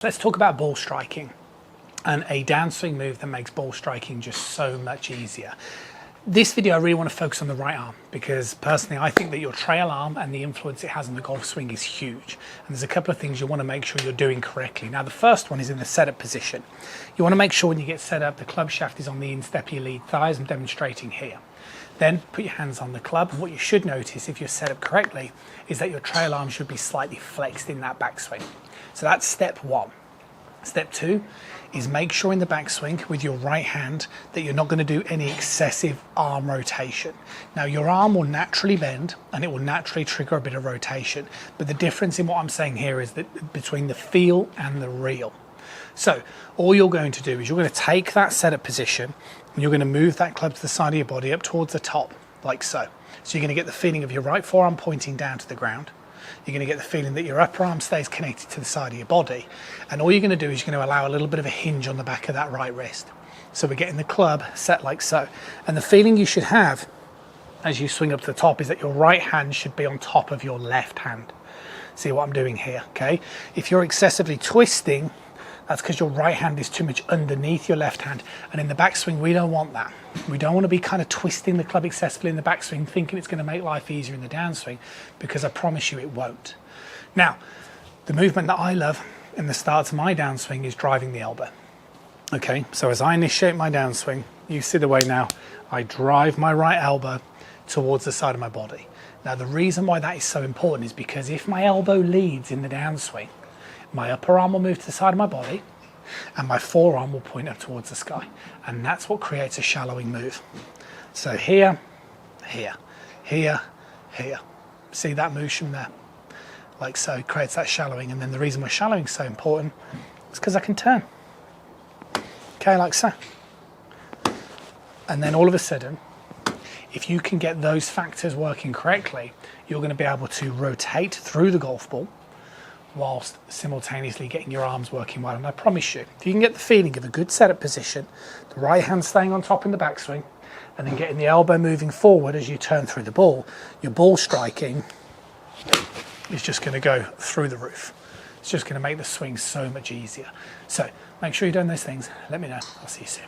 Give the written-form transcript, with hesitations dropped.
Let's talk about ball striking and a downswing move that makes ball striking just so much easier. This video I really want to focus on the right arm because personally I think that your trail arm and the influence it has on the golf swing is huge, and there's a couple of things you want to make sure you're doing correctly. Now the first one is in the setup position. You want to make sure when you get set up the club shaft is on the instep of your lead thigh, as I'm demonstrating here. Then put your hands on the club, and what you should notice if you're set up correctly is that your trail arm should be slightly flexed in that backswing. So that's step one. Step two is make sure in the backswing with your right hand that you're not going to do any excessive arm rotation. Now your arm will naturally bend and it will naturally trigger a bit of rotation, but the difference in what I'm saying here is that between the feel and the reel. So all you're going to do is you're going to take that setup position and you're going to move that club to the side of your body up towards the top, like so. So you're going to get the feeling of your right forearm pointing down to the ground. You're going to get the feeling that your upper arm stays connected to the side of your body. And all you're going to do is you're going to allow a little bit of a hinge on the back of that right wrist. So we're getting the club set like so. And the feeling you should have as you swing up to the top is that your right hand should be on top of your left hand. See what I'm doing here, okay? If you're excessively twisting, that's because your right hand is too much underneath your left hand. And in the backswing, we don't want that. We don't want to be kind of twisting the club excessively in the backswing, thinking it's going to make life easier in the downswing, because I promise you it won't. Now, the movement that I love in the start of my downswing is driving the elbow. Okay, so as I initiate my downswing, you see the way now, I drive my right elbow towards the side of my body. Now, the reason why that is so important is because if my elbow leads in the downswing, my upper arm will move to the side of my body and my forearm will point up towards the sky. And that's what creates a shallowing move. So here, here, here, here. See that motion there? Like so, it creates that shallowing. And then the reason why shallowing is so important is because I can turn. Okay, like so. And then all of a sudden, if you can get those factors working correctly, you're going to be able to rotate through the golf ball whilst simultaneously getting your arms working well. And I promise you, if you can get the feeling of a good setup position, the right hand staying on top in the backswing, and then getting the elbow moving forward as you turn through the ball, your ball striking is just going to go through the roof. It's just going to make the swing so much easier. So make sure you're doing those things. Let me know. I'll see you soon.